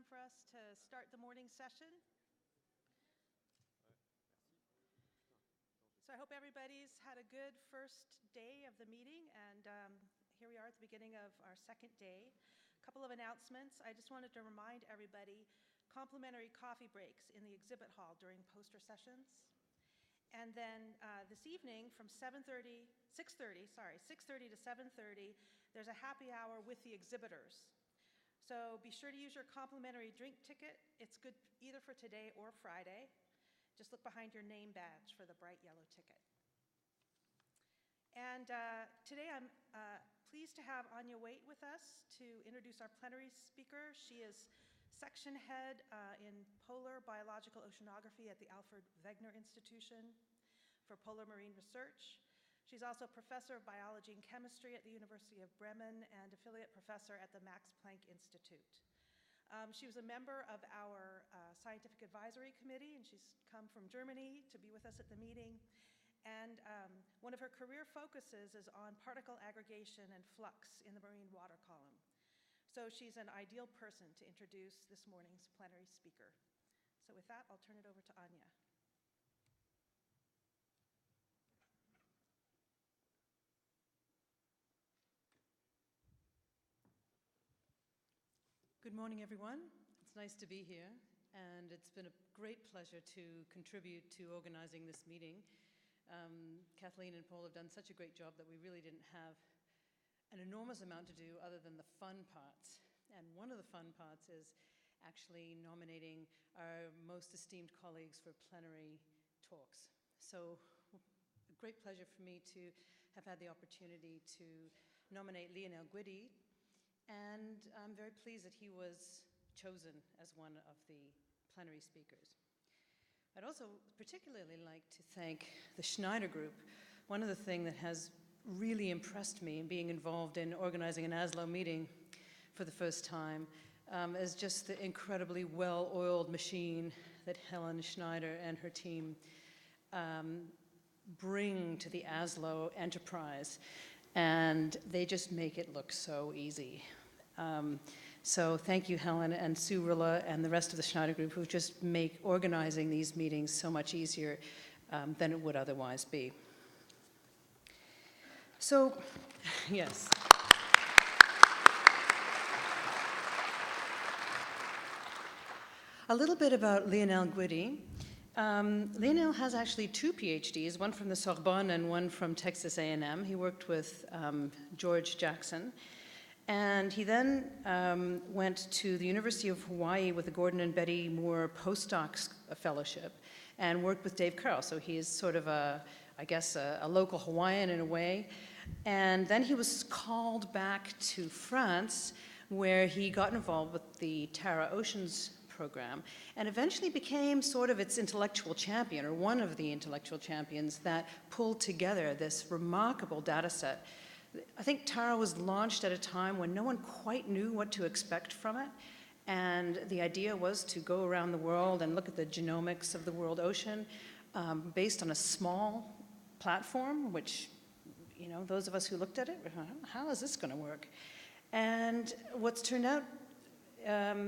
for us to start the morning session. So I hope everybody's had a good first day of the meeting, and here we are at the beginning of our second day. A couple of announcements. I just wanted to remind everybody, complimentary coffee breaks in the exhibit hall during poster sessions. And then this evening from 6:30 to 7:30, there's a happy hour with the exhibitors. So be sure to use your complimentary drink ticket. It's good either for today or Friday. Just look behind your name badge for the bright yellow ticket. And today I'm pleased to have Anya Waite with us to introduce our plenary speaker. She is section head in polar biological oceanography at the Alfred Wegener Institution for Polar Marine Research. She's also professor of biology and chemistry at the University of Bremen and affiliate professor at the Max Planck Institute. She was a member of our scientific advisory committee, and she's come from Germany to be with us at the meeting. And one of her career focuses is on particle aggregation and flux in the marine water column. So she's an ideal person to introduce this morning's plenary speaker. So with that, I'll turn it over to Anya. Good morning, everyone. It's nice to be here, and it's been a great pleasure to contribute to organizing this meeting. Kathleen and Paul have done such a great job that we really didn't have an enormous amount to do other than the fun parts. And one of the fun parts is actually nominating our most esteemed colleagues for plenary talks. So a great pleasure for me to have had the opportunity to nominate Lionel Guidi, and I'm very pleased that he was chosen as one of the plenary speakers. I'd also particularly like to thank the Schneider Group. One of the things that has really impressed me in being involved in organizing an ASLO meeting for the first time is just the incredibly well-oiled machine that Helen Schneider and her team bring to the ASLO enterprise. And they just make it look so easy. So thank you, Helen and Sue Rilla and the rest of the Schneider Group, who just make organizing these meetings so much easier than it would otherwise be. So, yes. A little bit about Lionel Guidi. Lionel has actually 2 PhDs, one from the Sorbonne and one from Texas A&M. He worked with George Jackson. And he then went to the University of Hawaii with the Gordon and Betty Moore postdoc fellowship and worked with Dave Carroll. So he is sort of a local Hawaiian in a way. And then he was called back to France, where he got involved with the Tara Oceans program and eventually became sort of its intellectual champion, or one of the intellectual champions that pulled together this remarkable data set. I think Tara was launched at a time when no one quite knew what to expect from it, and the idea was to go around the world and look at the genomics of the world ocean based on a small platform, which, you know, those of us who looked at it, how is this going to work? And what's turned out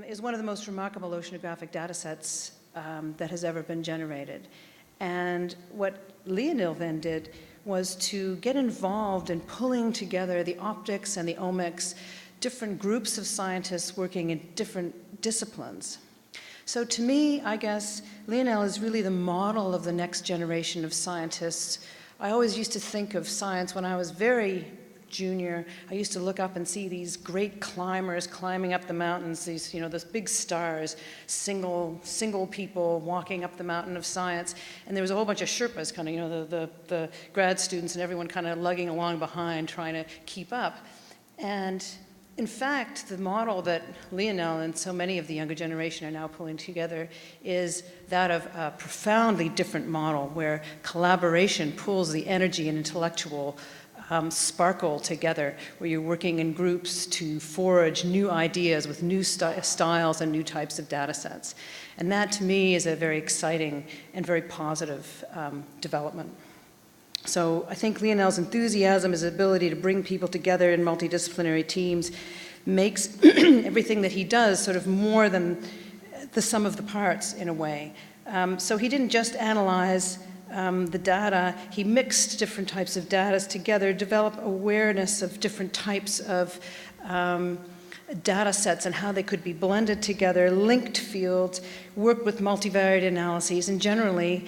is one of the most remarkable oceanographic data sets that has ever been generated. And what Lionel then did was to get involved in pulling together the optics and the omics, different groups of scientists working in different disciplines. So to me, I guess, Lionel is really the model of the next generation of scientists. I always used to think of science when I was very junior. I used to look up and see these great climbers climbing up the mountains, these, you know, those big stars, single people walking up the mountain of science. And there was a whole bunch of Sherpas, kind of, you know, the grad students and everyone kind of lugging along behind, trying to keep up. And in fact, the model that Lionel and so many of the younger generation are now pulling together is that of a profoundly different model where collaboration pulls the energy and intellectual sparkle together, where you're working in groups to forge new ideas with new styles and new types of data sets. And that, to me, is a very exciting and very positive development. So I think Lionel's enthusiasm, his ability to bring people together in multidisciplinary teams, makes everything that he does sort of more than the sum of the parts in a way. So he didn't just analyze the data, he mixed different types of data together, developed awareness of different types of data sets and how they could be blended together, linked fields, worked with multivariate analyses, and generally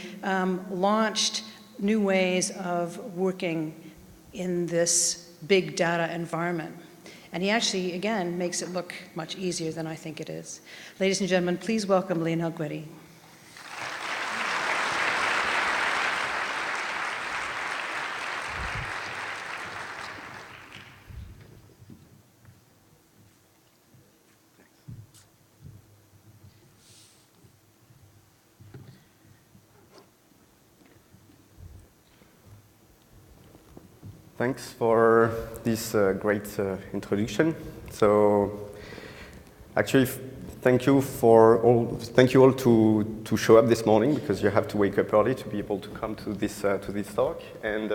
launched new ways of working in this big data environment. And he actually, again, makes it look much easier than I think it is. Ladies and gentlemen, please welcome Lionel Guidi. Thanks for this great introduction. So, actually, thank you all to show up this morning, because you have to wake up early to be able to come to this talk. And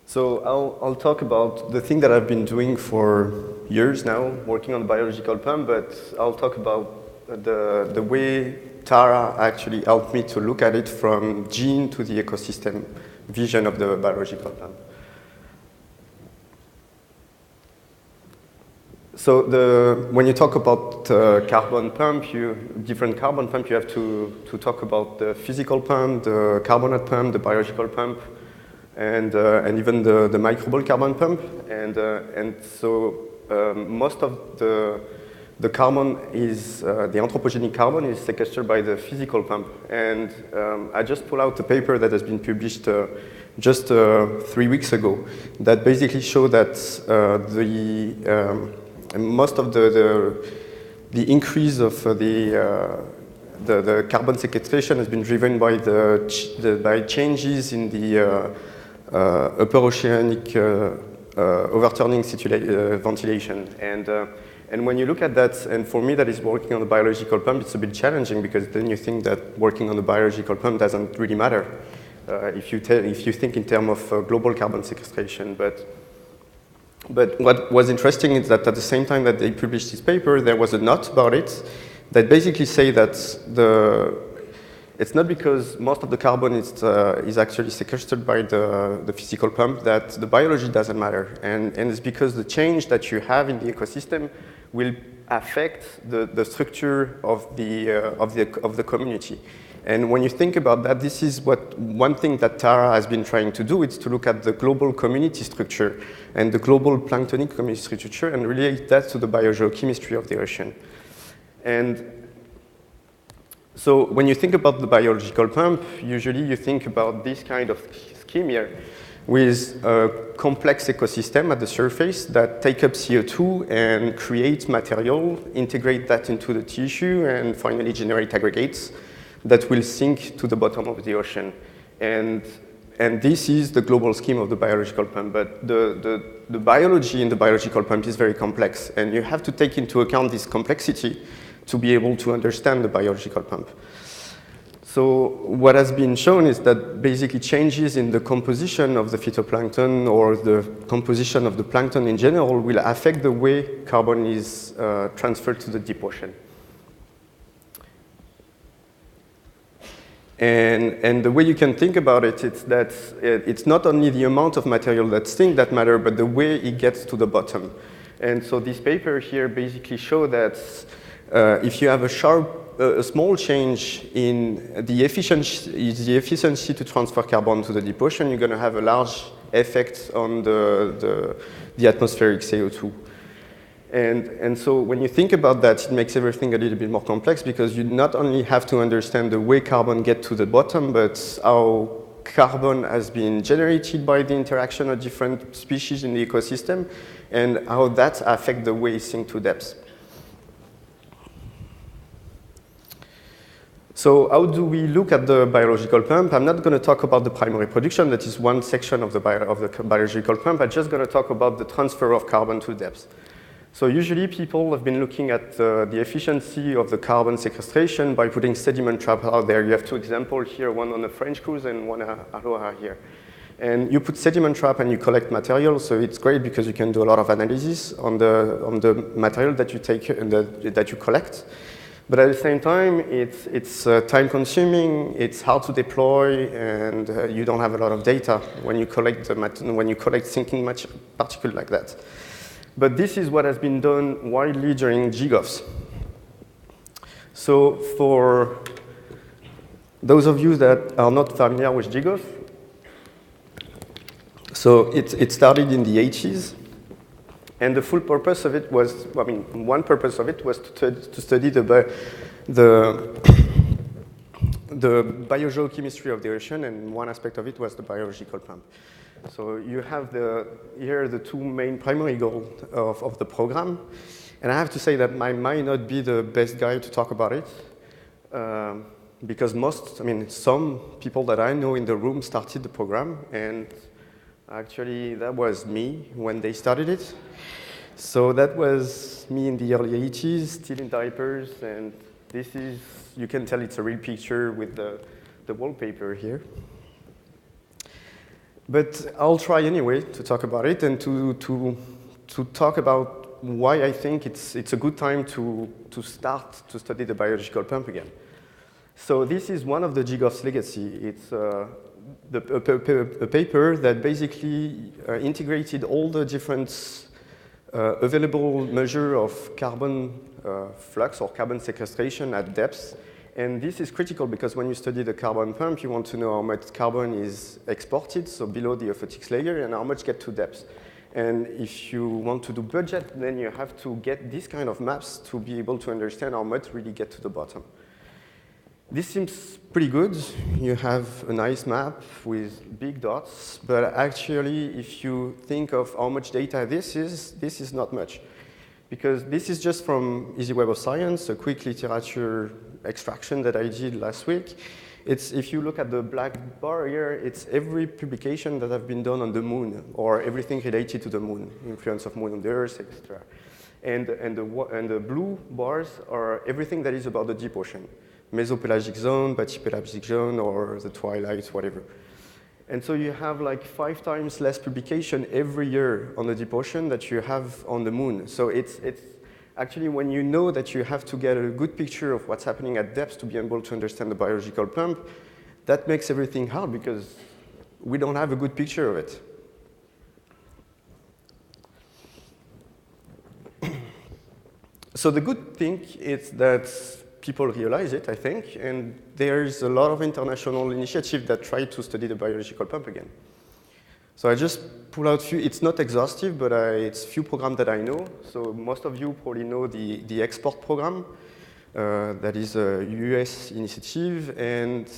so I'll talk about the thing that I've been doing for years now, working on the biological pump. But I'll talk about the way Tara actually helped me to look at it from gene to the ecosystem vision of the biological pump. So when you talk about carbon pump, different carbon pump, you have to talk about the physical pump, the carbonate pump, the biological pump, and even the microbial carbon pump. And so most of the carbon is, the anthropogenic carbon is sequestered by the physical pump. And I just pulled out a paper that has been published just 3 weeks ago that basically show that most of the increase of the carbon sequestration has been driven by by changes in the upper oceanic overturning ventilation. And when you look at that, and for me that is working on the biological pump, it's a bit challenging, because then you think that working on the biological pump doesn't really matter if you think in terms of global carbon sequestration. But what was interesting is that at the same time that they published this paper, there was a note about it that basically say that it's not because most of the carbon is actually sequestered by the physical pump that the biology doesn't matter. And it's because the change that you have in the ecosystem will affect the structure of the community. And when you think about that, this is one thing that Tara has been trying to do, is to look at the global community structure and the global planktonic community structure and relate that to the biogeochemistry of the ocean. And so when you think about the biological pump, usually you think about this kind of scheme here, with a complex ecosystem at the surface that take up CO2 and create material, integrate that into the tissue, and finally generate aggregates that will sink to the bottom of the ocean. And this is the global scheme of the biological pump. But the biology in the biological pump is very complex, and you have to take into account this complexity to be able to understand the biological pump. So what has been shown is that basically changes in the composition of the phytoplankton or the composition of the plankton in general will affect the way carbon is transferred to the deep ocean. And the way you can think about it is that it's not only the amount of material that sinks that matter, but the way it gets to the bottom. And so this paper here basically show that if you have a small change in the efficiency to transfer carbon to the deep ocean, you're going to have a large effect on the atmospheric CO2. And so when you think about that, it makes everything a little bit more complex, because you not only have to understand the way carbon gets to the bottom, but how carbon has been generated by the interaction of different species in the ecosystem, and how that affects the way it sinks to depth. So how do we look at the biological pump? I'm not going to talk about the primary production. That is one section of the biological pump. I'm just going to talk about the transfer of carbon to depth. So usually people have been looking at the efficiency of the carbon sequestration by putting sediment traps out there. You have two examples here, one on a French cruise and one at Aloha here. And you put sediment trap and you collect material, so it's great because you can do a lot of analysis on the material that you take that you collect. But at the same time, it's time consuming, it's hard to deploy, and you don't have a lot of data when you collect sinking particles like that. But this is what has been done widely during JGOFS. So for those of you that are not familiar with JGOFS, so it started in the 80s, and the full purpose of it was, one purpose of it was to study the biogeochemistry of the ocean, and one aspect of it was the biological pump. So you have here the two main primary goals of the program, and I have to say that I might not be the best guy to talk about it, because some people that I know in the room started the program, and actually, that was me when they started it. So that was me in the early 80s, still in diapers, and this is, you can tell it's a real picture with the wallpaper here. But I'll try anyway to talk about it and to talk about why I think it's a good time to start to study the biological pump again. So this is one of the JGOFS Legacy. It's a paper that basically integrated all the different available measure of carbon flux or carbon sequestration at depths. And this is critical because when you study the carbon pump, you want to know how much carbon is exported, so below the eukaryotic layer, and how much get to depths. And if you want to do budget, then you have to get these kind of maps to be able to understand how much really get to the bottom. This seems pretty good. You have a nice map with big dots, but actually, if you think of how much data this is not much. Because this is just from Easy Web of Science, a quick literature extraction that I did last week. If you look at the black bar here, it's every publication that have been done on the moon, or everything related to the moon, influence of moon on the Earth, etc. And the blue bars are everything that is about the deep ocean. Mesopelagic zone, bathypelagic zone, or the twilight, whatever. And so you have like 5 times less publication every year on the deep ocean that you have on the moon. So it's actually when you know that you have to get a good picture of what's happening at depths to be able to understand the biological pump, that makes everything hard because we don't have a good picture of it. So the good thing is that people realize it, I think, and there's a lot of international initiatives that try to study the biological pump again. So I just pull out few, it's not exhaustive, but it's few programs that I know. So most of you probably know the export program, that is a US initiative, and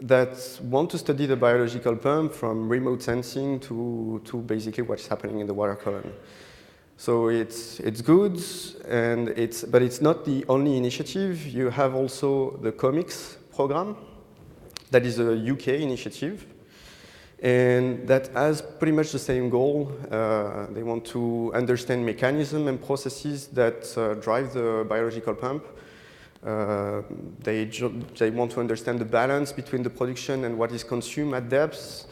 that want to study the biological pump from remote sensing to basically what's happening in the water column. So it's good, but it's not the only initiative. You have also the Omics program, that is a UK initiative, and that has pretty much the same goal. They want to understand mechanisms and processes that drive the biological pump. They want to understand the balance between the production and what is consumed at depths.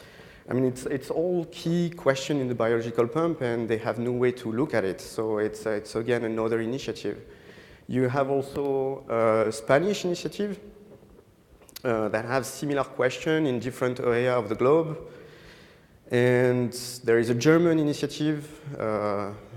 I mean, it's all key question in the biological pump, and they have no way to look at it. So it's again another initiative. You have also a Spanish initiative that has similar question in different areas of the globe. And there is a German initiative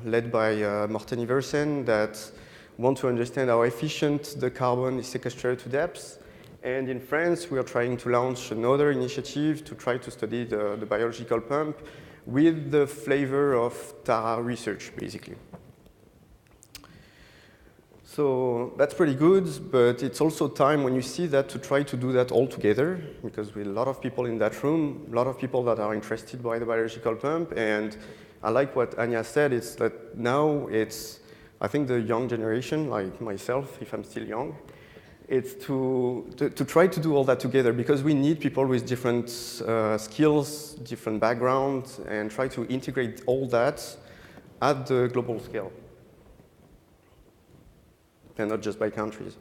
led by Morten Iversen that want to understand how efficient the carbon is sequestered to depths. And in France, we are trying to launch another initiative to try to study the biological pump with the flavor of Tara research, basically. So that's pretty good, but it's also time when you see that to try to do that all together, because with a lot of people in that room, a lot of people that are interested by the biological pump, and I like what Anya said, it's that now it's, I think the young generation, like myself, if I'm still young, it's to try to do all that together, because we need people with different skills, different backgrounds, and try to integrate all that at the global scale, and not just by countries.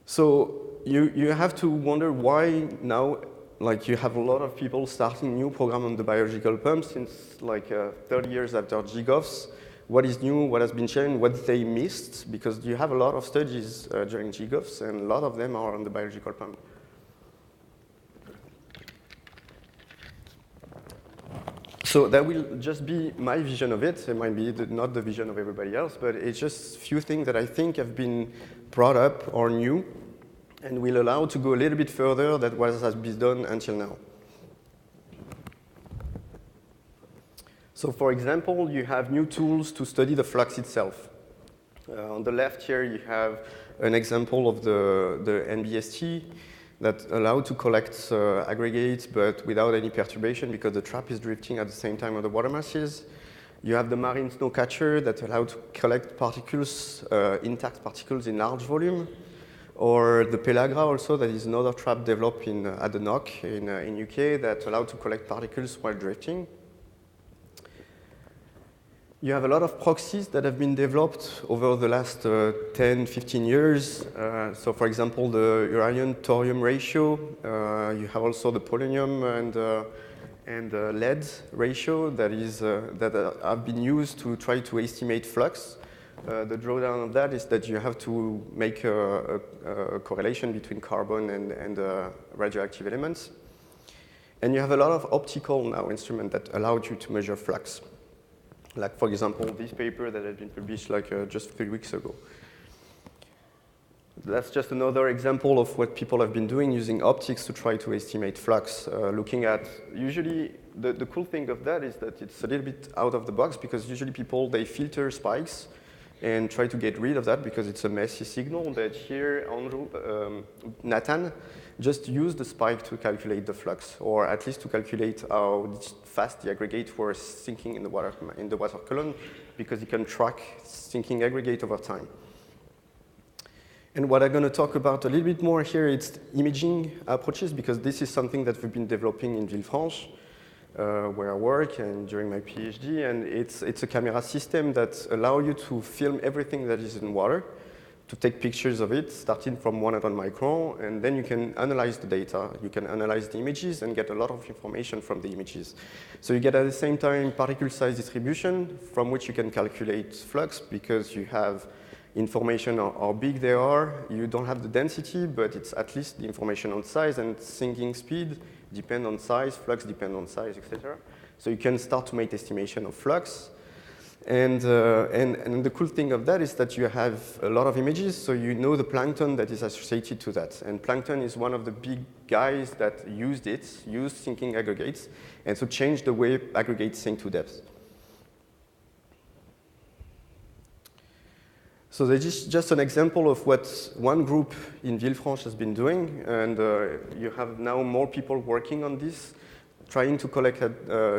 So you have to wonder why now, like you have a lot of people starting new program on the biological pump since like 30 years after JGOFS. What is new, what has been changed, what they missed, because you have a lot of studies during JGOFS and a lot of them are on the biological pump. So that will just be my vision of it. It might be not the vision of everybody else, but it's just a few things that I think have been brought up or new and will allow to go a little bit further than what has been done until now. So for example, you have new tools to study the flux itself. On the left here, you have an example of the NBST that allow to collect aggregates, but without any perturbation because the trap is drifting at the same time of the water masses. You have the marine snow catcher that allow to collect particles, intact particles in large volume. Or the Pelagra also, that is another trap developed at the NOC in UK that allow to collect particles while drifting. You have a lot of proxies that have been developed over the last 10, 15 years. So for example, the uranium-thorium ratio. You have also the polonium and lead ratio that have been used to try to estimate flux. The drawdown of that is that you have to make a correlation between carbon and radioactive elements. And you have a lot of optical now instruments that allow you to measure flux. Like, for example, this paper that had been published like just 3 weeks ago. That's just another example of what people have been doing using optics to try to estimate flux. Looking at, usually, the cool thing of that is that it's a little bit out of the box because usually people, they filter spikes and try to get rid of that because it's a messy signal. But here, Nathan just used the spike to calculate the flux, or at least to calculate how fast the aggregate was sinking in the water column, because he can track sinking aggregate over time. And what I'm going to talk about a little bit more here is imaging approaches, because this is something that we've been developing in Villefranche, where I work and during my PhD, and it's a camera system that allows you to film everything that is in water, to take pictures of it, starting from 100 micron, and then you can analyze the data. You can analyze the images and get a lot of information from the images. So you get at the same time particle size distribution from which you can calculate flux because you have information on how big they are. You don't have the density, but it's at least the information on size and sinking speed depend on size, flux depend on size, etc. So you can start to make estimation of flux. And the cool thing of that is that you have a lot of images, so you know the plankton that is associated to that. And plankton is one of the big guys that used sinking aggregates, and so changed the way aggregates sink to depth. So this is just an example of what one group in Villefranche has been doing, and you have now more people working on this, trying to collect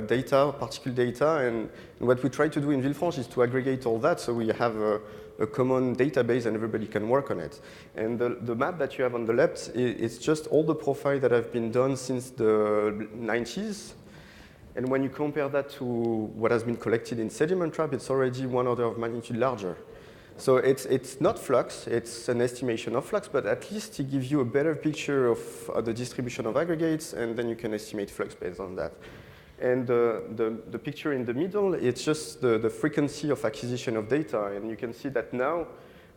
data, particle data, and what we try to do in Villefranche is to aggregate all that so we have a common database and everybody can work on it. And the map that you have on the left is just all the profile that have been done since the 90s. And when you compare that to what has been collected in sediment trap, it's already 1 order of magnitude larger. So it's not flux, it's an estimation of flux, but at least it gives you a better picture of the distribution of aggregates, and then you can estimate flux based on that. And the picture in the middle, it's just the frequency of acquisition of data, and you can see that now,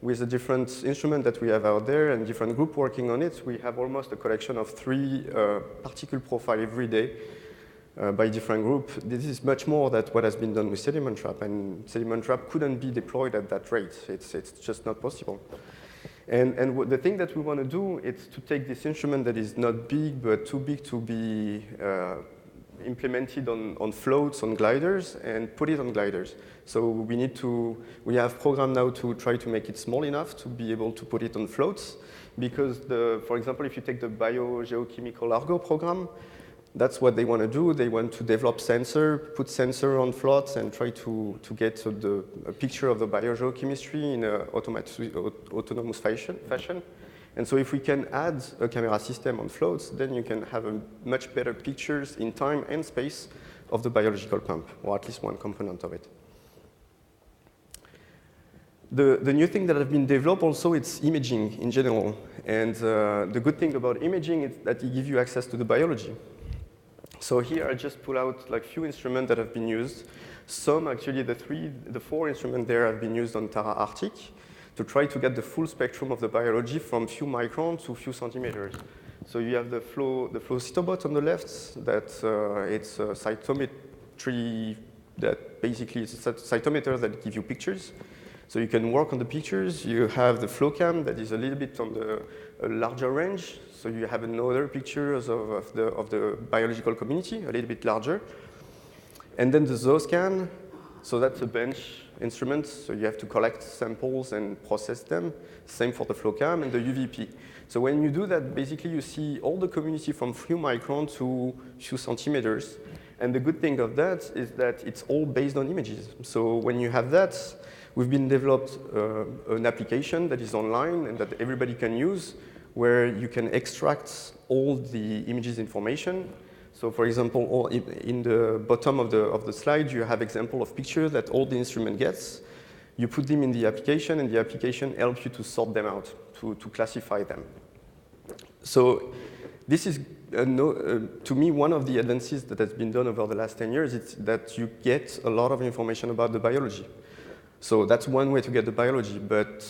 with the different instruments that we have out there and different groups working on it, we have almost a collection of 3 particle profiles every day. By different groups. This is much more than what has been done with sediment trap, and sediment trap couldn't be deployed at that rate. It's just not possible. And the thing that we want to do is to take this instrument that is not big, but too big to be implemented on floats, on gliders, and put it on gliders. So we have program now to try to make it small enough to be able to put it on floats, because for example, if you take the biogeochemical Argo program, that's what they want to do. They want to develop sensor, put sensor on floats, and try to get a picture of the biogeochemistry in an autonomous fashion. And so if we can add a camera system on floats, then you can have a much better pictures in time and space of the biological pump, or at least one component of it. The new thing that has been developed also, it's imaging in general. And the good thing about imaging is that it gives you access to the biology. So here I just pull out like few instruments that have been used. Some, actually the four instruments there have been used on Tara Arctic to try to get the full spectrum of the biology from few microns to few centimeters. So you have the flow cytobot on the left, that it's a cytometry that basically is a cytometer that gives you pictures. So you can work on the pictures. You have the flow cam that is a little bit on the larger range. So you have another pictures of the biological community, a little bit larger. And then the zooscan, so that's a bench instrument. So you have to collect samples and process them. Same for the flow cam and the UVP. So when you do that, basically you see all the community from few microns to few centimeters. And the good thing of that is that it's all based on images. So when you have that, we've been developed an application that is online and that everybody can use, where you can extract all the images information. So for example, in the bottom of the slide, you have example of pictures that all the instrument gets. You put them in the application, and the application helps you to sort them out, to classify them. So this is, to me, one of the advances that has been done over the last 10 years. It's that you get a lot of information about the biology. So that's one way to get the biology, but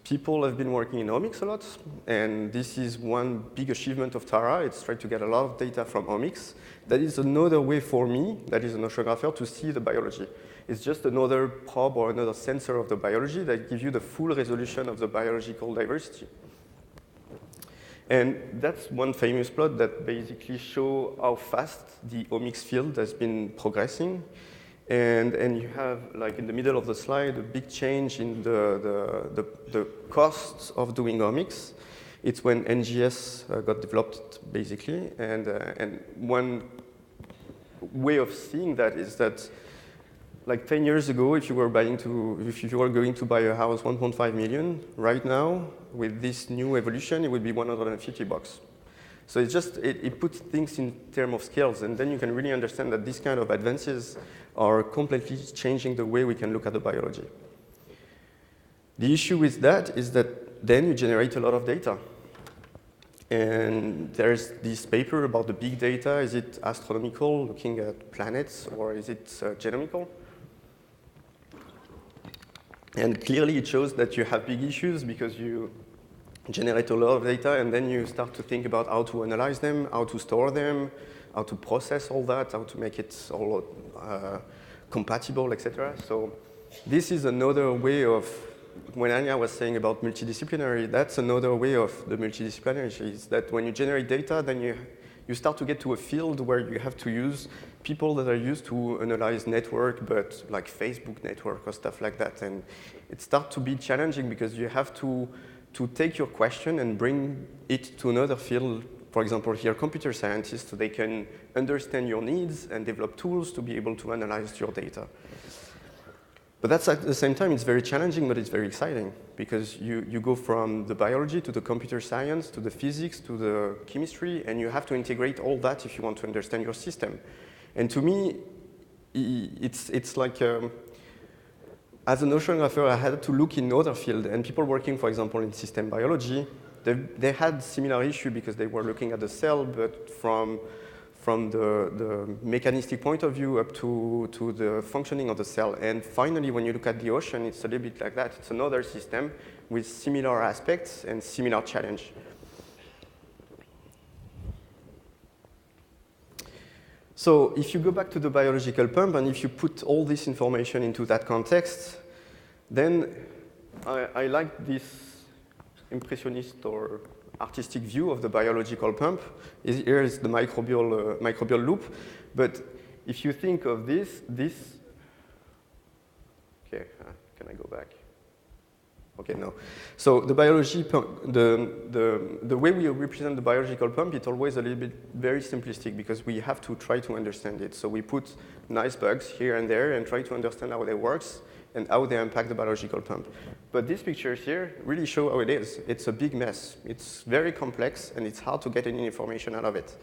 people have been working in Omics a lot, and this is one big achievement of Tara. It's trying to get a lot of data from Omics. That is another way for me, that is an oceanographer, to see the biology. It's just another probe or another sensor of the biology that gives you the full resolution of the biological diversity. And that's one famous plot that basically shows how fast the Omics field has been progressing. And you have, like in the middle of the slide, a big change in the costs of doing Omics. It's when NGS got developed, basically. And one way of seeing that is that, like 10 years ago, if you were going to buy a house, 1.5 million. Right now, with this new evolution, it would be $150. So it puts things in terms of scales, and then you can really understand that these kind of advances are completely changing the way we can look at the biology. The issue with that is that then you generate a lot of data. And there's this paper about the big data. Is it astronomical, looking at planets, or is it genomical? And clearly it shows that you have big issues because you generate a lot of data, and then you start to think about how to analyze them, how to store them, how to process all that, how to make it all compatible, etc. So this is another way of, when Anya was saying about multidisciplinary, that's another way of the multidisciplinary, is that when you generate data, then you start to get to a field where you have to use people that are used to analyze network, but like Facebook network or stuff like that. And it starts to be challenging because you have to take your question and bring it to another field. For example, here, computer scientists, so they can understand your needs and develop tools to be able to analyze your data. But that's at the same time, it's very challenging, but it's very exciting because you go from the biology to the computer science, to the physics, to the chemistry, and you have to integrate all that if you want to understand your system. And to me, it's like, as an oceanographer, I had to look in other fields, and people working, for example, in system biology, they had similar issue because they were looking at the cell, but from the mechanistic point of view up to the functioning of the cell. And finally, when you look at the ocean, it's a little bit like that. It's another system with similar aspects and similar challenge. So if you go back to the biological pump, and if you put all this information into that context, then I like this impressionist or artistic view of the biological pump. Here is the microbial loop. But if you think of this, okay, can I go back? Okay, no. So the biology pump, the way we represent the biological pump, it's always a little bit very simplistic because we have to try to understand it. So we put nice bugs here and there and try to understand how they work and how they impact the biological pump. But these pictures here really show how it is. It's a big mess. It's very complex, and it's hard to get any information out of it.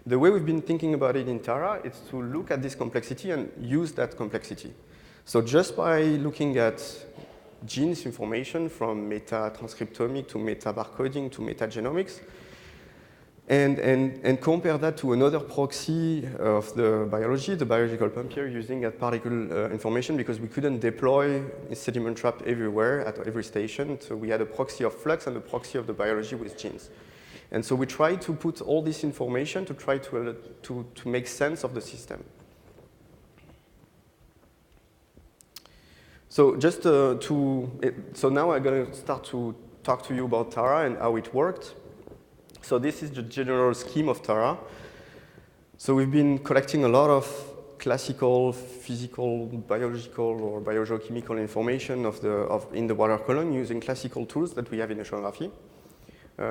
The way we've been thinking about it in Tara is to look at this complexity and use that complexity. So just by looking at genes information from meta-transcriptomic to meta-barcoding to metagenomics, and compare that to another proxy of the biology, the biological pump here, using at particle information, because we couldn't deploy a sediment trap everywhere at every station. So we had a proxy of flux and a proxy of the biology with genes. And so we tried to put all this information to try to make sense of the system. So just so now I'm going to start to talk to you about Tara and how it worked. So this is the general scheme of Tara. So we've been collecting a lot of classical, physical, biological, or biogeochemical information in the water column using classical tools that we have in oceanography.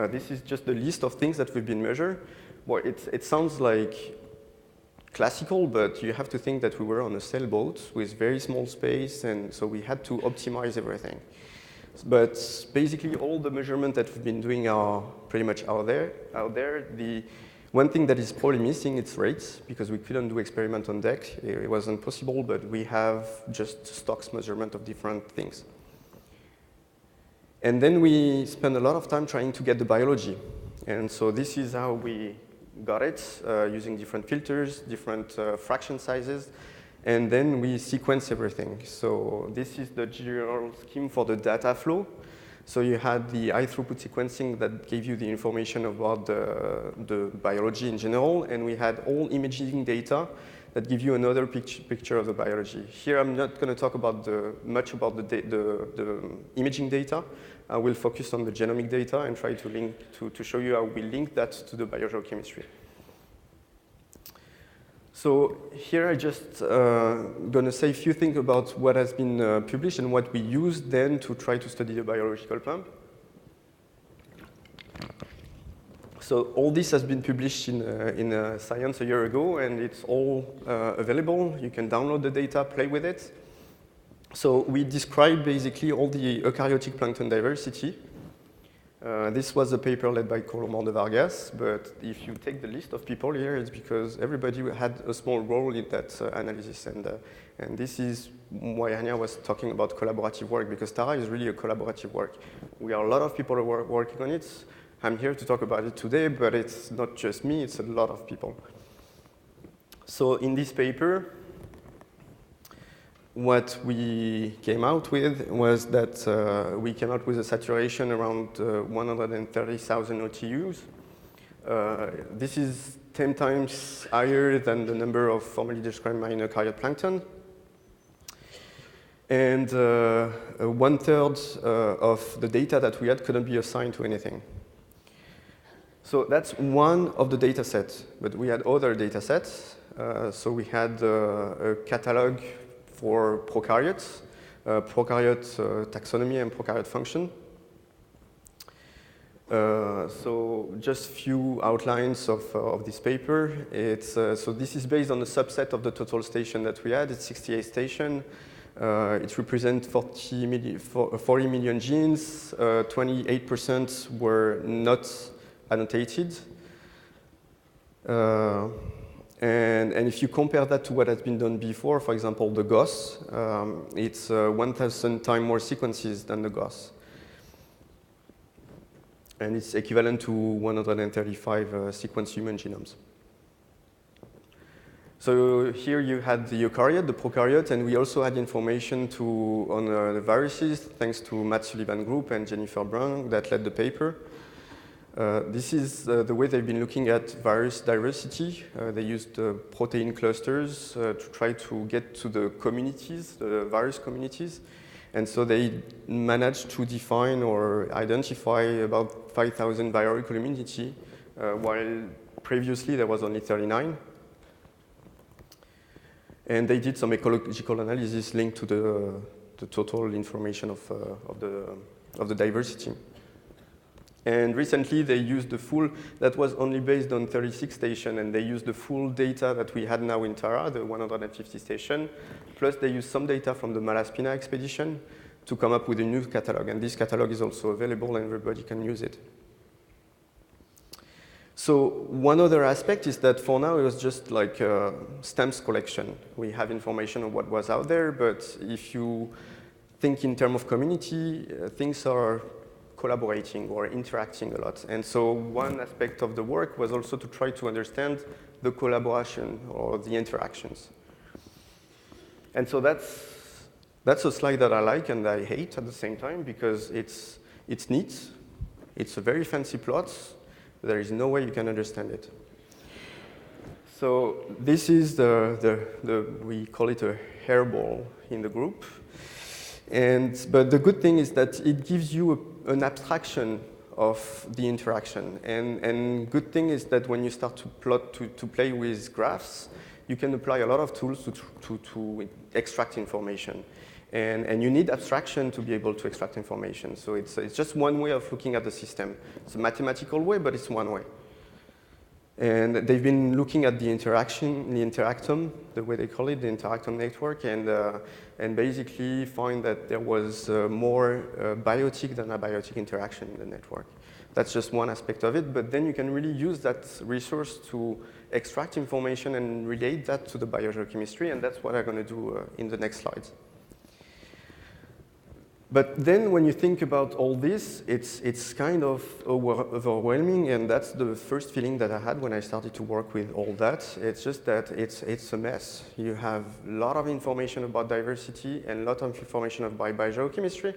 This is just the list of things that we've been measured. Well, it sounds like classical, but you have to think that we were on a sailboat with very small space, and so we had to optimize everything. But basically, all the measurements that we've been doing are pretty much out there. The one thing that is probably missing is rates, because we couldn't do experiment on deck. It wasn't possible, but we have just stocks measurement of different things. And then we spend a lot of time trying to get the biology. And so this is how we got it, using different filters, different fraction sizes. And then we sequence everything. So this is the general scheme for the data flow. So you had the high throughput sequencing that gave you the information about the biology in general. And we had all imaging data that give you another picture of the biology. Here I'm not going to talk about much about the imaging data. I will focus on the genomic data and try to show you how we link that to the biogeochemistry. So here I just going to say a few things about what has been published and what we used then to try to study the biological pump. So all this has been published in Science a year ago, and it's all available. You can download the data, play with it. So we describe basically all the eukaryotic plankton diversity. This was a paper led by Colomar de Vargas, but if you take the list of people here, it's because everybody had a small role in that analysis. And this is why Anya was talking about collaborative work, because Tara is really a collaborative work. We are a lot of people working on it. I'm here to talk about it today, but it's not just me, it's a lot of people. So in this paper, what we came out with was that we came out with a saturation around 130,000 OTUs. This is 10 times higher than the number of formally described marine eukaryote plankton. And 1/3 of the data that we had couldn't be assigned to anything. So that's one of the data sets, but we had other data sets. So we had a catalog for prokaryotes, prokaryote taxonomy and prokaryote function. So just few outlines of this paper. So this is based on a subset of the total station that we had. It's 68 stations. It represents 40 million genes. 28% were not annotated. And if you compare that to what has been done before, for example, the GOFS, it's 1,000 times more sequences than the GOFS. And it's equivalent to 135 sequenced human genomes. So here you had the eukaryote, the prokaryote, and we also had information on the viruses, thanks to Matt Sullivan Group and Jennifer Brown that led the paper. This is the way they've been looking at virus diversity. They used protein clusters to try to get to the communities, the virus communities. And so they managed to define or identify about 5,000 viral community, while previously there was only 39. And they did some ecological analysis linked to the total information of the diversity. And recently, they used the full, that was only based on 36 stations, and they used the full data that we had now in Tara, the 150 station, plus they used some data from the Malaspina expedition to come up with a new catalog. And this catalog is also available, and everybody can use it. So one other aspect is that for now, it was just like stems collection. We have information on what was out there, but if you think in terms of community, things are collaborating or interacting a lot. And so one aspect of the work was also to try to understand the collaboration or the interactions. And so that's a slide that I like and I hate at the same time, because it's neat, it's a very fancy plot, there is no way you can understand it. So this is we call it a hairball in the group. But the good thing is that it gives you an abstraction of the interaction. And good thing is that when you start to plot, to play with graphs, you can apply a lot of tools to extract information. And you need abstraction to be able to extract information. So it's just one way of looking at the system. It's a mathematical way, but it's one way. And they've been looking at the interaction, the interactome, the way they call it, the interactome network, and basically find that there was more biotic than abiotic interaction in the network. That's just one aspect of it, but then you can really use that resource to extract information and relate that to the biogeochemistry, and that's what I'm going to do in the next slides. But then when you think about all this, it's kind of overwhelming, and that's the first feeling that I had when I started to work with all that. It's just that it's a mess. You have a lot of information about diversity and a lot of information about biogeochemistry,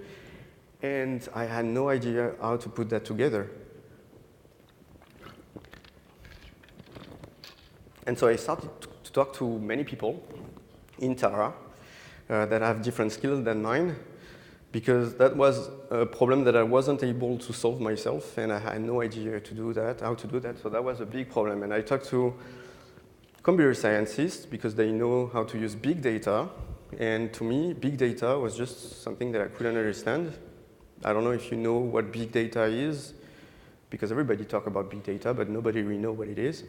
and I had no idea how to put that together. And so I started to talk to many people in Tara that have different skills than mine, because that was a problem that I wasn't able to solve myself, and I had no idea how to do that, so that was a big problem. And I talked to computer scientists, because they know how to use big data, and to me, big data was just something that I couldn't understand. I don't know if you know what big data is, because everybody talks about big data, but nobody really knows what it is.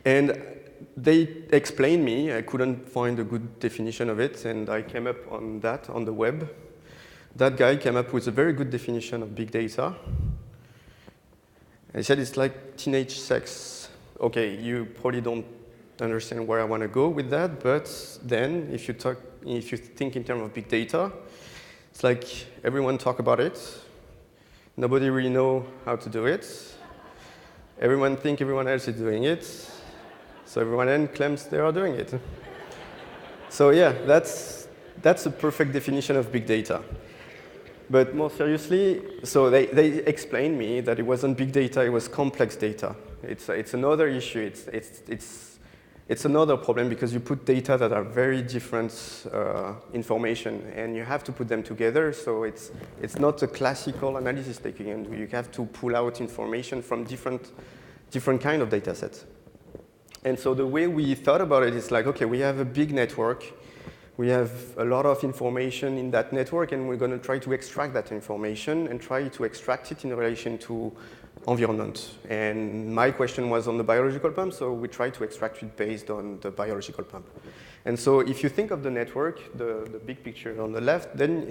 And they explained me. I couldn't find a good definition of it, and I came up on that on the web. That guy came up with a very good definition of big data. He said it's like teenage sex. Okay, you probably don't understand where I want to go with that, but then if you think in terms of big data, it's like everyone talk about it. Nobody really know how to do it. Everyone think everyone else is doing it. So everyone else claims they are doing it. So yeah, that's a perfect definition of big data. But more seriously, so they explained me that it wasn't big data, it was complex data. It's another issue. It's another problem, because you put data that are very different information, and you have to put them together. So it's not a classical analysis that you can do. You have to pull out information from different kind of data sets. And so the way we thought about it is like, okay, we have a big network. We have a lot of information in that network, and we're going to try to extract that information and try to extract it in relation to environment. And my question was on the biological pump, so we try to extract it based on the biological pump. And so if you think of the network, the big picture on the left, then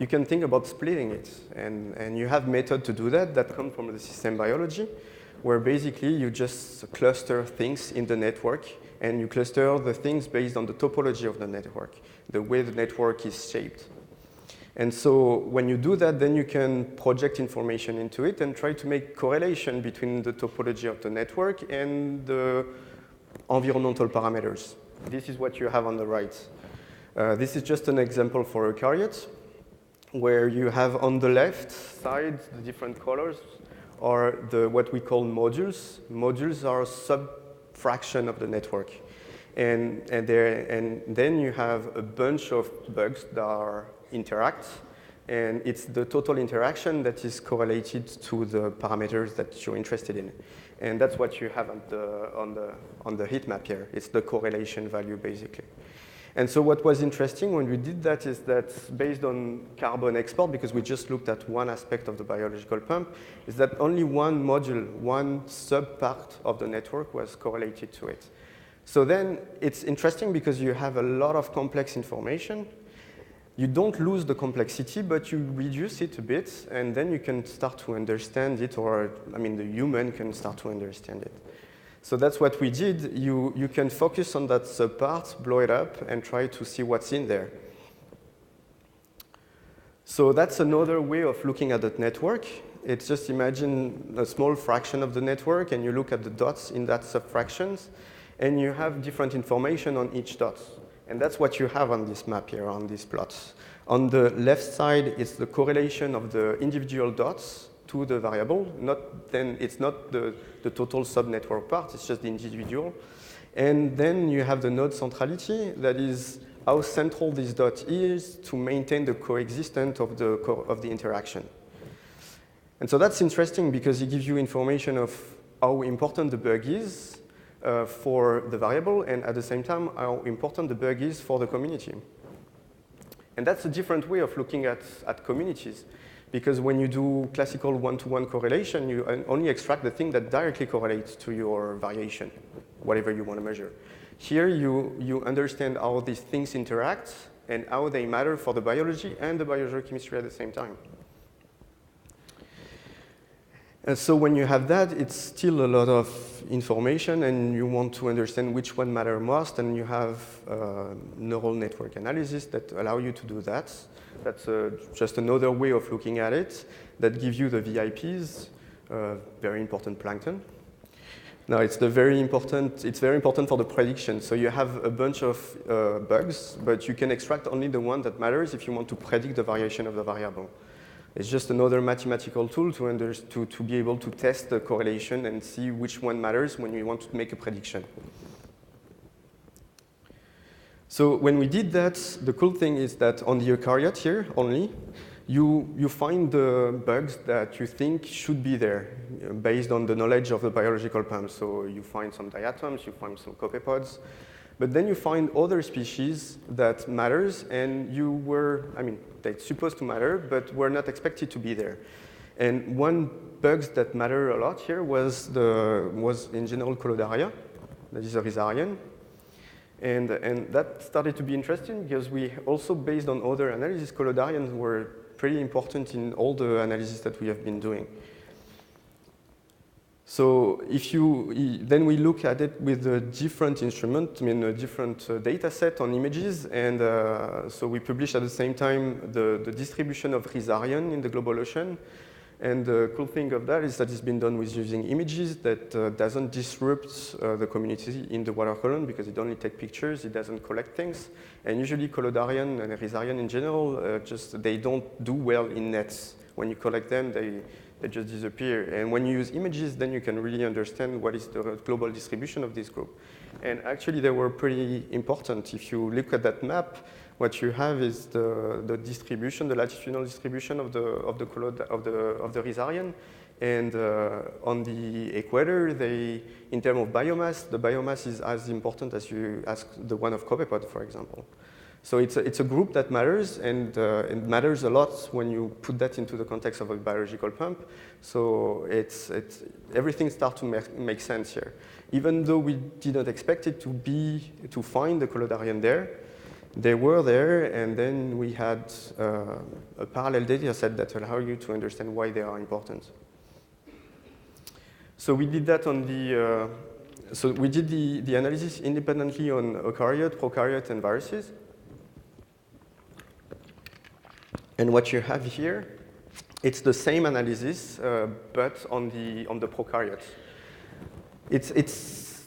you can think about splitting it. And you have method to do that come from the system biology, where basically you just cluster things in the network, and you cluster the things based on the topology of the network, the way the network is shaped. And so when you do that, then you can project information into it and try to make correlation between the topology of the network and the environmental parameters. This is what you have on the right. This is just an example for eukaryotes, where you have on the left side the different colors, or what we call modules. Modules are a sub-fraction of the network. And then you have a bunch of bugs that interact, and it's the total interaction that is correlated to the parameters that you're interested in. And that's what you have on the heat map here. It's the correlation value, basically. And so what was interesting when we did that is that based on carbon export, because we just looked at one aspect of the biological pump, is that only one module, one sub-part of the network was correlated to it. So then it's interesting because you have a lot of complex information. You don't lose the complexity, but you reduce it a bit, and then you can start to understand it, or the human can start to understand it. So that's what we did. You can focus on that subpart, blow it up, and try to see what's in there. So that's another way of looking at the network. It's just imagine a small fraction of the network, and you look at the dots in that subfractions, and you have different information on each dot. And that's what you have on this map here, on these plots. On the left side, it's the correlation of the individual dots to the variable. It's not the total subnetwork part, it's just the individual. And then you have the node centrality, that is how central this dot is to maintain the coexistence of the interaction. And so that's interesting because it gives you information of how important the bug is for the variable, and at the same time, how important the bug is for the community. And that's a different way of looking at communities, because when you do classical one-to-one correlation, you only extract the thing that directly correlates to your variation, whatever you want to measure. Here, you understand how these things interact and how they matter for the biology and the biogeochemistry at the same time. And so when you have that, it's still a lot of information, and you want to understand which one matters most, and you have neural network analysis that allow you to do that. That's just another way of looking at it that gives you the VIPs, very important plankton. Now, it's very important for the prediction. So you have a bunch of bugs, but you can extract only the one that matters if you want to predict the variation of the variable. It's just another mathematical tool to be able to test the correlation and see which one matters when you want to make a prediction. So when we did that, the cool thing is that on the eukaryote here only, you find the bugs that you think should be there based on the knowledge of the biological pump. So you find some diatoms, you find some copepods, but then you find other species that matters, and they're supposed to matter, but were not expected to be there. And one bugs that matter a lot here was in general Colodaria, that is a rhizarian. And that started to be interesting because we also, based on other analysis, Colodarians were pretty important in all the analysis that we have been doing. So then we look at it with a different instrument, a different data set on images, and so we published at the same time the distribution of rhizarian in the global ocean. And the cool thing of that is that it's been done with using images that doesn't disrupt the community in the water column because it only takes pictures, it doesn't collect things. And usually Colodarian and rhizarian in general, they don't do well in nets. When you collect them, they just disappear. And when you use images, then you can really understand what is the global distribution of this group. And actually, they were pretty important. If you look at that map, what you have is the distribution, the latitudinal distribution of the rhizarian. And on the equator, in terms of biomass, the biomass is as important as the one of copepod, for example. So it's a group that matters, and it matters a lot when you put that into the context of a biological pump. So everything starts to make sense here. Even though we did not expect it to find the Colodarian there, they were there, and then we had a parallel data set that allow you to understand why they are important. So we did that on so we did the analysis independently on eukaryote, prokaryote, and viruses. And what you have here, it's the same analysis, but on the prokaryotes. It's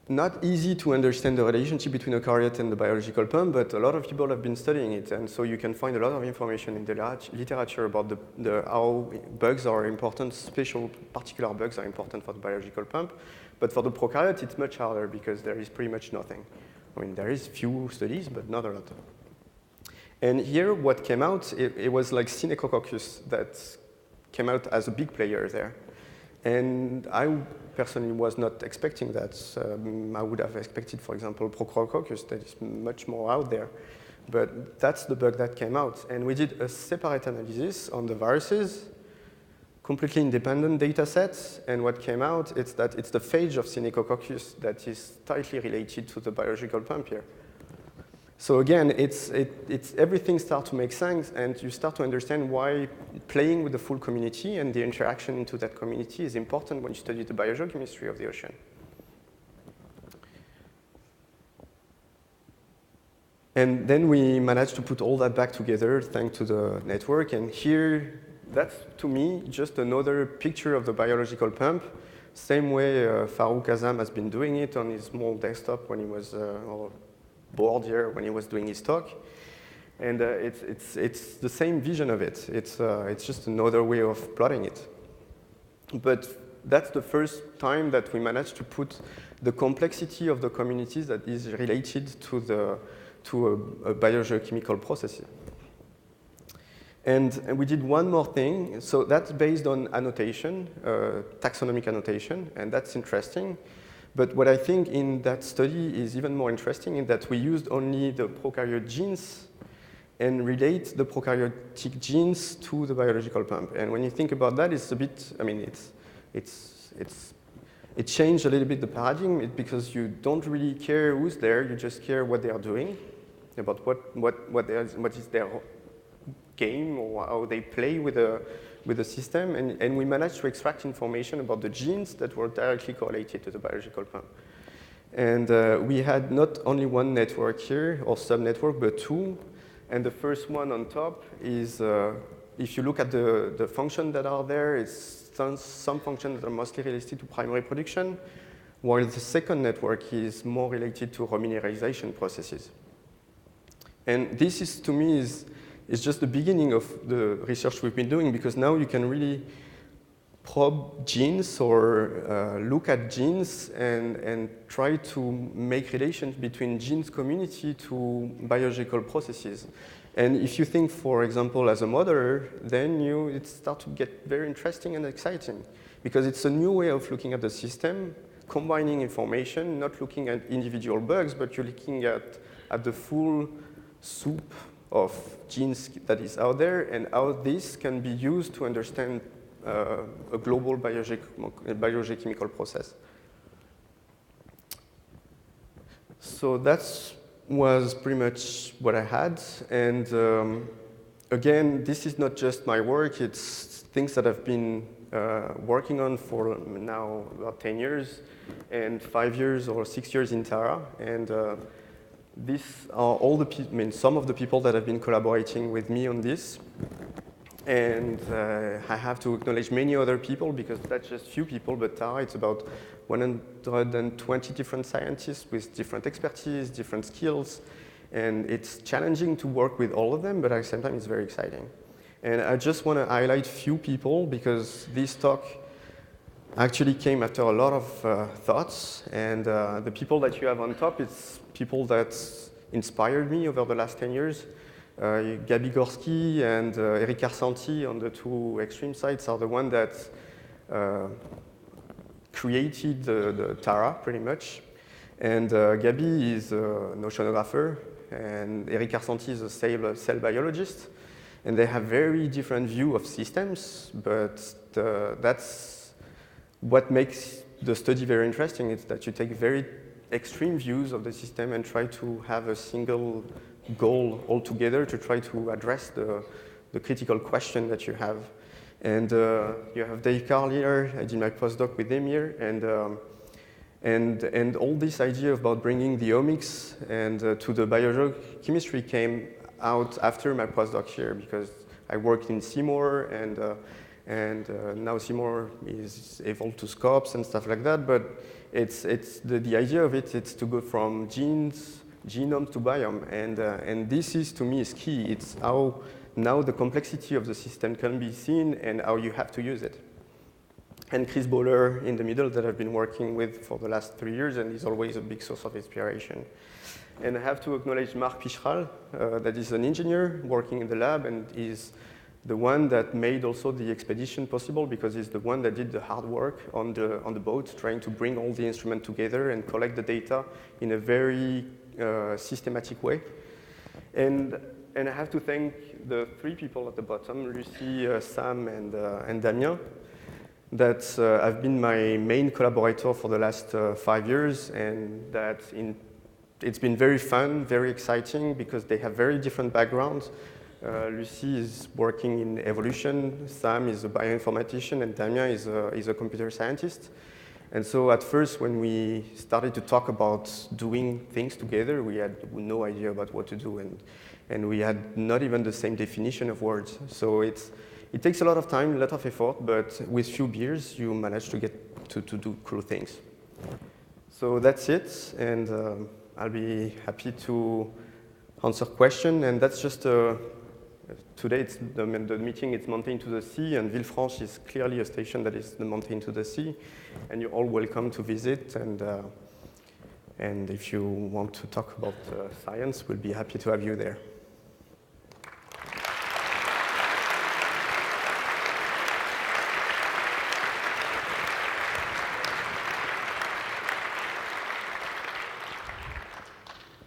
not easy to understand the relationship between eukaryote and the biological pump, but a lot of people have been studying it, and so you can find a lot of information in the literature about how bugs are important, particular bugs are important for the biological pump. But for the prokaryote, it's much harder because there is pretty much nothing. There is few studies, but not a lot. And here, what came out, it was like Synechococcus that came out as a big player there. And I personally was not expecting that. I would have expected, for example, Prochlorococcus that is much more out there. But that's the bug that came out. And we did a separate analysis on the viruses, completely independent data sets. And what came out is that it's the phage of Synechococcus that is tightly related to the biological pump here. So again, everything starts to make sense, and you start to understand why playing with the full community and the interaction into that community is important when you study the biogeochemistry of the ocean. And then we managed to put all that back together thanks to the network. And here, that's, to me, just another picture of the biological pump. Same way Farouk Azam has been doing it on his small desktop when he was, or board here when he was doing his talk. And it's the same vision of it. It's just another way of plotting it. But that's the first time that we managed to put the complexity of the communities that is related to a biogeochemical process. And we did one more thing. So that's based on annotation, taxonomic annotation, and that's interesting. But what I think in that study is even more interesting is that we used only the prokaryote genes and relate the prokaryotic genes to the biological pump. And when you think about that, it's a bit, I mean, it changed a little bit the paradigm because you don't really care who's there, you just care what they are doing, about what is their game or how they play with the system. And we managed to extract information about the genes that were directly correlated to the biological pump. And we had not only one network here, or sub-network, but two. And the first one on top is, if you look at the functions that are there, it's some functions that are mostly related to primary production, while the second network is more related to remineralization processes. And this is, to me, is just the beginning of the research we've been doing, because now you can really probe genes or look at genes and try to make relations between genes community to biological processes. And if you think, for example, as a modeler, then it starts to get very interesting and exciting, because it's a new way of looking at the system, combining information, not looking at individual bugs, but you're looking at the full soup of genes that is out there and how this can be used to understand a global biogeochemical process. So that was pretty much what I had. And again, this is not just my work, it's things that I've been working on for now about 10 years and 5 years or 6 years in Tara. And these are all the people, I mean, some of the people that have been collaborating with me on this. And I have to acknowledge many other people, because that's just few people, but Tara, it's about 120 different scientists with different expertise, different skills. And it's challenging to work with all of them, but at the same time, it's very exciting. And I just want to highlight few people, because this talk actually came after a lot of thoughts. And the people that you have on top, it's people that inspired me over the last 10 years. Gabi Gorski and Eric Arsanti on the two extreme sides are the ones that created the Tara, pretty much. And Gabi is an oceanographer, and Eric Arsanti is a cell biologist. And they have very different view of systems, but that's what makes the study very interesting. It's that you take very extreme views of the system and try to have a single goal altogether to try to address the critical question that you have. And you have Dave Carl here. I did my postdoc with him here. And all this idea about bringing the omics and to the biochemistry came out after my postdoc here, because I worked in Seymour, and now Seymour is evolved to scopes and stuff like that. But it's the idea of it. It's to go from genome to biome, and this is, to me, is key. It's how now the complexity of the system can be seen and how you have to use it. And Chris Bowler in the middle, that I've been working with for the last 3 years, and is always a big source of inspiration. And I have to acknowledge Marc Pichral, that is an engineer working in the lab, and is the one that made also the expedition possible, because he's the one that did the hard work on the boat, trying to bring all the instruments together and collect the data in a very systematic way. And I have to thank the three people at the bottom, Lucy, Sam, and Damien, that have been my main collaborator for the last 5 years, and that it's been very fun, very exciting, because they have very different backgrounds. Lucy is working in evolution, Sam is a bioinformatician, and Damien is a computer scientist. And so at first, when we started to talk about doing things together, we had no idea about what to do, and we had not even the same definition of words. So it takes a lot of time, a lot of effort, but with few beers, you manage to get to do cool things. So that's it, and I'll be happy to answer questions, and that's just today, the meeting is Mountain to the Sea, and Villefranche is clearly a station that is the Mountain to the Sea, and you're all welcome to visit, and if you want to talk about science, we'll be happy to have you there.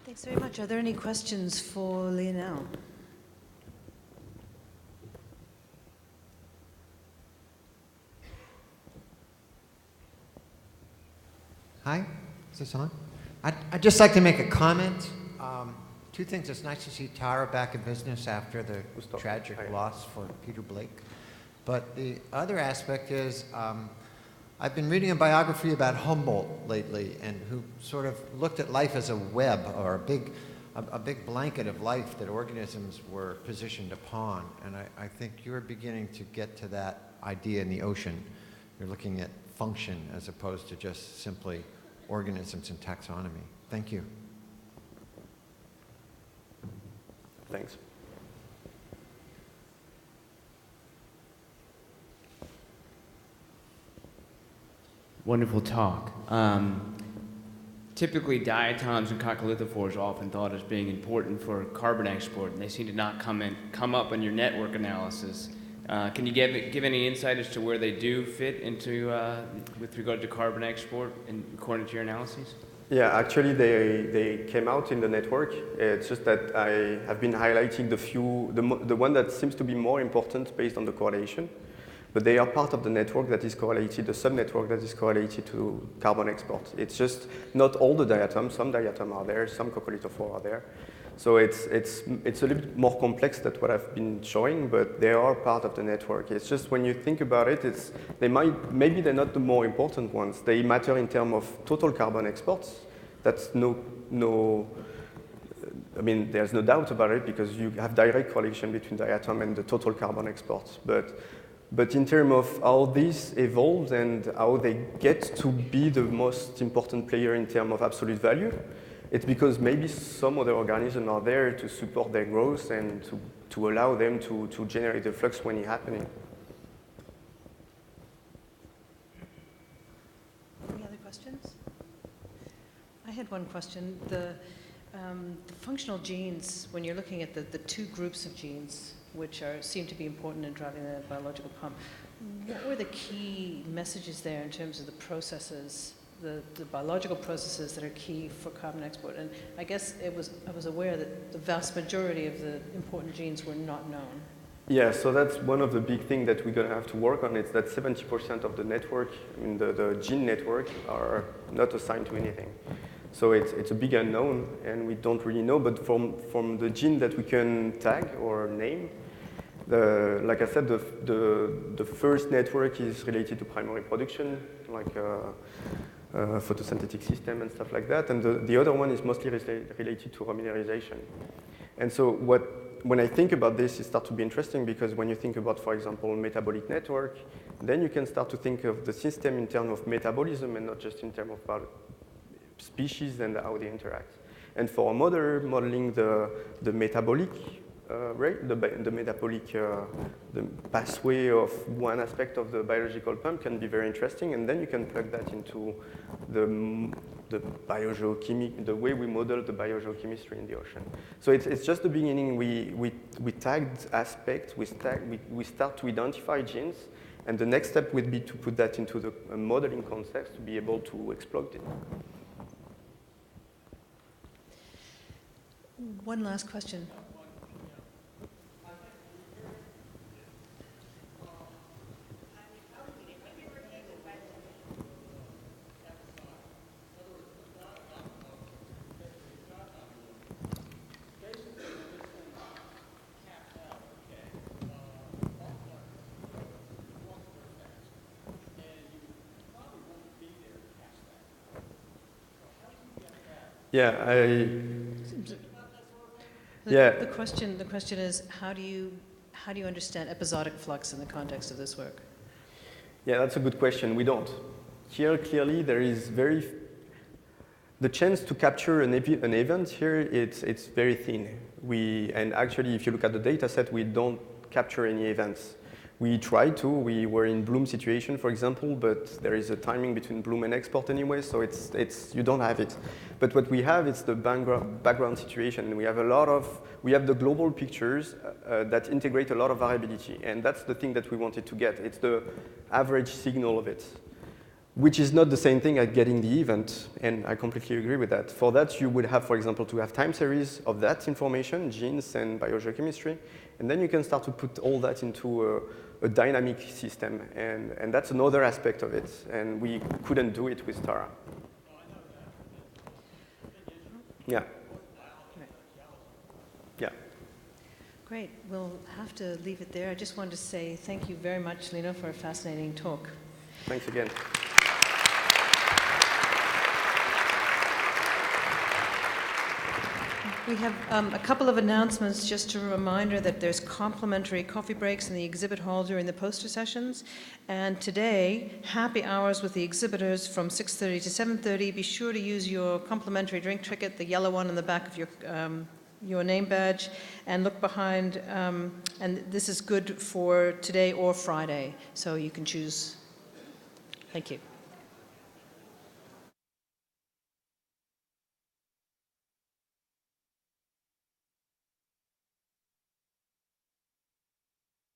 Thanks very much. Are there any questions for Lionel? Hi, is this on? I'd just like to make a comment. Two things. It's nice to see Tara back in business after the tragic loss for Peter Blake. But the other aspect is I've been reading a biography about Humboldt lately, and who sort of looked at life as a web, or a big blanket of life that organisms were positioned upon. And I think you're beginning to get to that idea in the ocean. You're looking at function as opposed to just simply organisms and taxonomy. Thank you. Thanks. Wonderful talk. Typically, diatoms and coccolithophores are often thought as being important for carbon export, and they seem to not come up in your network analysis. Can you give any insight as to where they do fit into with regard to carbon export, according to your analyses? Yeah, actually, they came out in the network. It's just that I have been highlighting the one that seems to be more important based on the correlation. But they are part of the network that is correlated, the subnetwork that is correlated to carbon export. It's just not all the diatoms. Some diatoms are there, some coccolithophores are there. So it's a little bit more complex than what I've been showing, but they are part of the network. It's just when you think about it, maybe they're not the more important ones. They matter in terms of total carbon exports. That's I mean, there's no doubt about it because you have direct correlation between diatom and the total carbon exports. But in terms of how these evolved and how they get to be the most important player in terms of absolute value, it's because maybe some other organisms are there to support their growth and to allow them to generate the flux when it's happening. Any other questions? I had one question. The functional genes, when you're looking at the two groups of genes, which seem to be important in driving the biological pump, what were the key messages there in terms of the processes, the biological processes that are key for carbon export? And I guess I was aware that the vast majority of the important genes were not known. Yeah, so that's one of the big things that we're going to have to work on. It's that 70% of the network, the gene network, are not assigned to anything. So it's a big unknown, and we don't really know. But from the gene that we can tag or name, like I said, the first network is related to primary production, like photosynthetic system and stuff like that. And the other one is mostly related to remineralization. And so when I think about this, it starts to be interesting because when you think about, for example, metabolic network, then you can start to think of the system in terms of metabolism and not just in terms of species and how they interact. And for a model, modeling the metabolic rate, the metabolic the pathway of one aspect of the biological pump can be very interesting, and then you can plug that into the biogeochemistry, the way we model the biogeochemistry in the ocean. So it's just the beginning. We tagged aspects, we start to identify genes, and the next step would be to put that into the modeling context to be able to exploit it. One last question. Yeah, The question is, how do you understand episodic flux in the context of this work? Yeah, that's a good question. We don't. Here, clearly, there is the chance to capture an event here, it's very thin. And actually, if you look at the data set, we don't capture any events. We try to. We were in bloom situation, for example, but there is a timing between bloom and export anyway, so you don't have it. But what we have is the background situation, and we have the global pictures that integrate a lot of variability, and that's the thing that we wanted to get. It's the average signal of it, which is not the same thing as getting the event, and I completely agree with that. For that, you would have, for example, to have time series of that information, genes and biogeochemistry, and then you can start to put all that into a dynamic system, and that's another aspect of it, and we couldn't do it with Tara. Yeah. Yeah. Great. We'll have to leave it there. I just wanted to say thank you very much, Lino, for a fascinating talk. Thanks again. We have a couple of announcements, just a reminder that there's complimentary coffee breaks in the exhibit hall during the poster sessions. And today, happy hours with the exhibitors from 6:30 to 7:30. Be sure to use your complimentary drink ticket, the yellow one on the back of your name badge, and look behind. And this is good for today or Friday, so you can choose. Thank you.